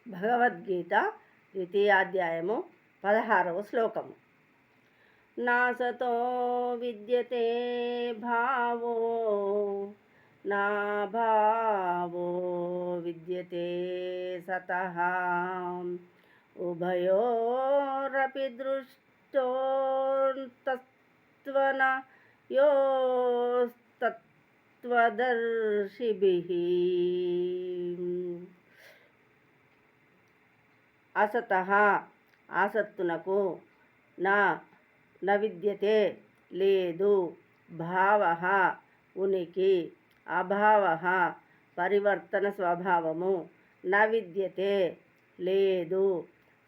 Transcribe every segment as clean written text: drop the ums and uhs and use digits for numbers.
భగవద్గీత ద్వితీయాధ్యాయము 16వ శ్లోకము. నాసతో విద్యతే భావో నా భావో విద్యతే సతః ఉభయోరపి దృష్టోస్తత్వన యోస్తత్వదర్శిభిః. అసతః ఆసత్తునకు, న విద్యతే లేదు, భావః ఉనికి, అభావః పరివర్తన స్వభావము, న విద్యతే లేదు,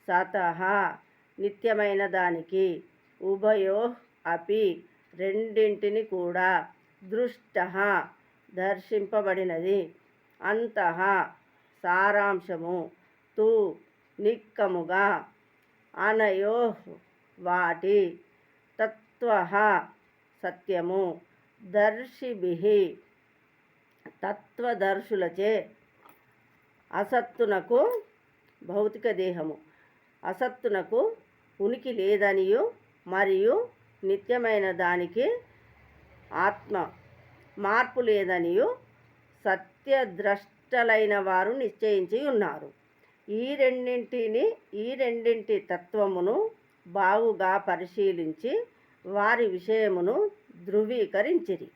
సతః నిత్యమైన దానికి, ఉభయోః అపి రెండింటిని కూడా, దృష్టః దర్శింపబడినది, అంతః సారాంశము, తు నిక్కముగా, అనయోః వాటి, తత్వః సత్యము, దర్శిభిః తత్వదర్శులచే. అసత్తునకు భౌతిక దేహము, అసత్తునకు ఉనికి లేదనియు మరియు నిత్యమైన దానికి ఆత్మ మార్పు లేదనియు సత్యద్రష్టలైన వారు నిశ్చయించి ఉన్నారు. ఈ రెండింటి తత్వమును బాగుగా పరిశీలించి వారి విషయమును ధృవీకరించిరి.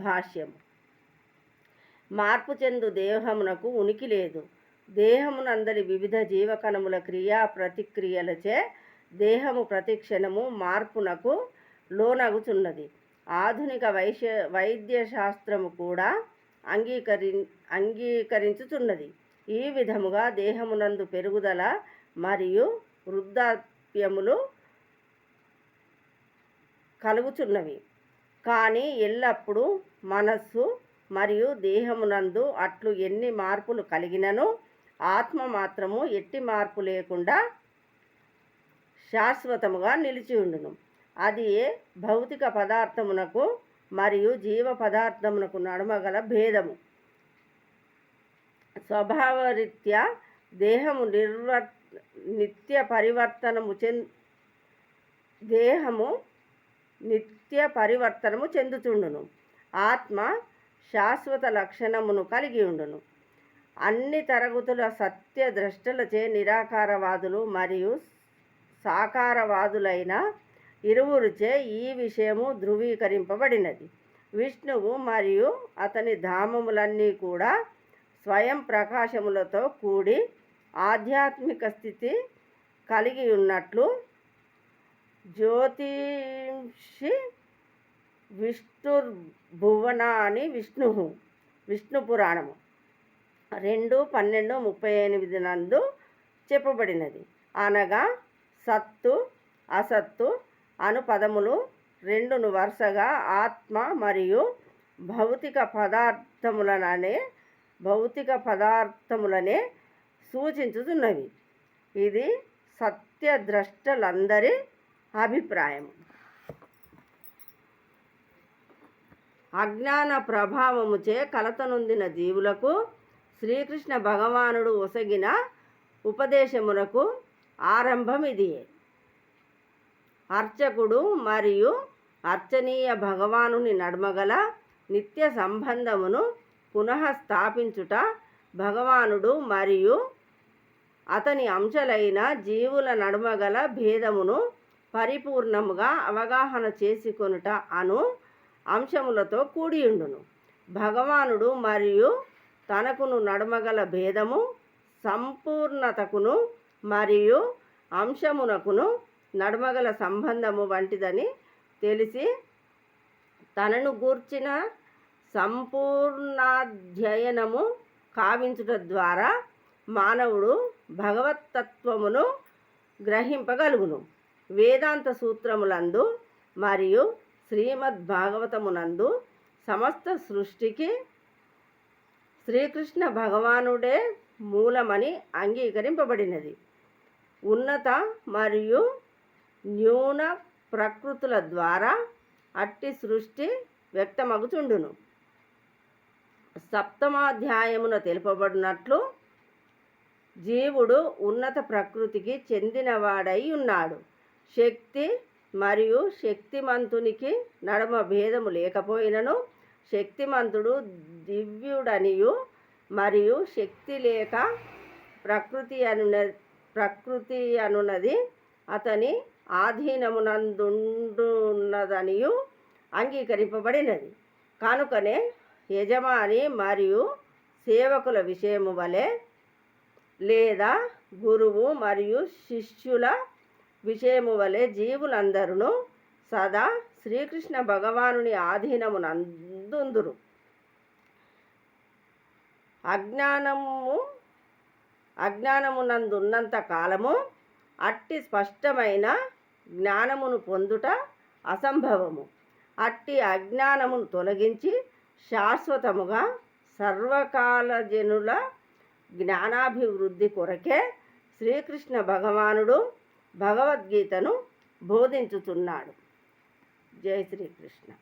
భాష్యము. మార్పు చెందు దేహమునకు ఉనికి లేదు. దేహమునందలి వివిధ జీవకణముల క్రియా ప్రతిక్రియలచే దేహము ప్రతిక్షణము మార్పునకు లోనగుచున్నది. ఆధునిక వైద్యశాస్త్రము కూడా అంగీకరించుచున్నది. ఈ విధముగా దేహమునందు పెరుగుదల మరియు వృద్ధాప్యములు కలుగుచున్నవి. కానీ ఎల్లప్పుడూ మనస్సు మరియు దేహమునందు అట్లు ఎన్ని మార్పులు కలిగినను ఆత్మ మాత్రము ఎట్టి మార్పు లేకుండా శాశ్వతముగా నిలిచి ఉండును. అది భౌతిక పదార్థమునకు మరియు జీవ పదార్థమునకు నడుమగల భేదము. స్వభావరీత్యా దేహము నిత్య పరివర్తనము చెందుచుండును. ఆత్మ శాశ్వత లక్షణమును కలిగి ఉండును. అన్ని తరగతుల సత్యద్రష్టలచే నిరాకారవాదులు మరియు సాకారవాదులైన ఇరువురిచే ఈ విషయము ధృవీకరింపబడినది. విష్ణువు మరియు అతని ధామములన్నీ కూడా స్వయం ప్రకాశములతో కూడి ఆధ్యాత్మిక స్థితి కలిగి ఉన్నట్లు జ్యోతిషి విష్ణుర్భువన అని విష్ణు పురాణము 2:12-38 నందు చెప్పబడినది. అనగా సత్తు అసత్తు అను పదములు రెండును వరుసగా ఆత్మ మరియు భౌతిక పదార్థములనే సూచించుతున్నవి. ఇది సత్యద్రష్టలందరి అభిప్రాయం. అజ్ఞాన ప్రభావముచే కలత నొందిన జీవులకు శ్రీకృష్ణ భగవానుడు ఒసగిన ఉపదేశమునకు ఆరంభం ఇదియే. అర్చకుడు మరియు అర్చనీయ భగవానుని నడుమగల నిత్య సంబంధమును పునః స్థాపించుట, భగవానుడు మరియు అతని అంశలైన జీవుల నడుమగల భేదమును పరిపూర్ణముగా అవగాహన చేసుకొనుట అను అంశములతో కూడియుండును. భగవానుడు మరియు తనకును నడుమగల భేదము సంపూర్ణతకును మరియు అంశమునకును నడుమగల సంబంధము వంటిదని తెలిసి తనను గూర్చిన సంపూర్ణాధ్యయనము కావించుట ద్వారా మానవుడు భగవత్తత్వమును గ్రహింపగలుగును. వేదాంత సూత్రములందు మరియు శ్రీమద్భాగవతమునందు సమస్త సృష్టికి శ్రీకృష్ణ భగవానుడే మూలమని అంగీకరింపబడినది. ఉన్నత మరియు న్యూన ప్రకృతుల ద్వారా అట్టి సృష్టి వ్యక్తమగుచుండును. సప్తమాధ్యాయమున తెలుపబడినట్లు జీవుడు ఉన్నత ప్రకృతికి చెందినవాడై ఉన్నాడు. శక్తి మరియు శక్తిమంతునికి నడుమ భేదము లేకపోయినను శక్తిమంతుడు దివ్యుడనియు మరియు శక్తి లేక ప్రకృతి అనున్నది అతని ఆధీనమునందున్నదనియు అంగీకరింపబడినది. కనుకనే యజమాని మరియు సేవకుల విషయము వలె లేదా గురువు మరియు శిష్యుల విషయము వలె జీవులందరూ సదా శ్రీకృష్ణ భగవానుని ఆధీనమునందుందురు. అజ్ఞానమునందున్నంత కాలము అట్టి స్పష్టమైన జ్ఞానమును పొందుట అసంభవము. అట్టి అజ్ఞానమును తొలగించి శాశ్వతముగా సర్వకాలజనుల జ్ఞానాభివృద్ధి కొరకే శ్రీకృష్ణ భగవానుడు భగవద్గీతను బోధించుతున్నాడు. జై శ్రీకృష్ణ.